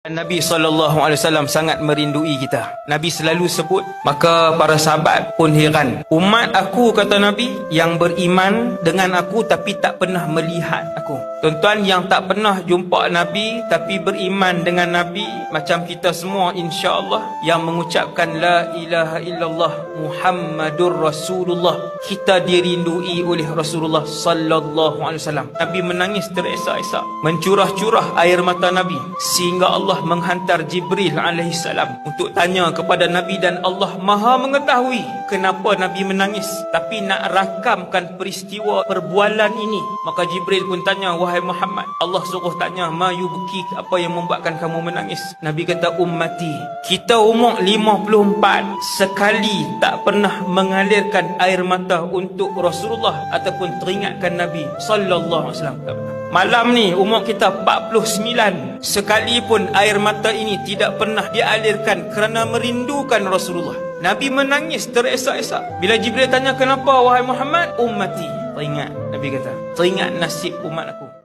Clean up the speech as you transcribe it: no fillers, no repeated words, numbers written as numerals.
Nabi SAW sangat merindui kita. Nabi selalu sebut, maka para sahabat pun heran. Umat aku, kata Nabi, yang beriman dengan aku tapi tak pernah melihat aku. Tuan-tuan yang tak pernah jumpa Nabi tapi beriman dengan Nabi, macam kita semua insya-Allah yang mengucapkan la ilaha illallah Muhammadur Rasulullah, kita dirindui oleh Rasulullah sallallahu alaihi wasallam. Nabi menangis teresak-esak, mencurah-curah air mata Nabi, sehingga Allah menghantar Jibril alaihissalam untuk tanya kepada Nabi, dan Allah maha mengetahui kenapa Nabi menangis, tapi nak rakamkan peristiwa perbualan ini. Maka Jibril pun tanya, wahai Muhammad, Allah suruh tanya, ma yubki, apa yang membuatkan kamu menangis? Nabi kata, ummati, kita umur 54 sekali tak pernah mengalirkan air mata untuk Rasulullah ataupun teringatkan Nabi sallallahu alaihi wasallam. Malam ni umur kita 49, sekalipun air mata ini tidak pernah dialirkan kerana merindukan Rasulullah. Nabi menangis teresak-esak. Bila Jibril tanya kenapa wahai Muhammad, ummati, teringat, Nabi kata, teringat nasib umat aku.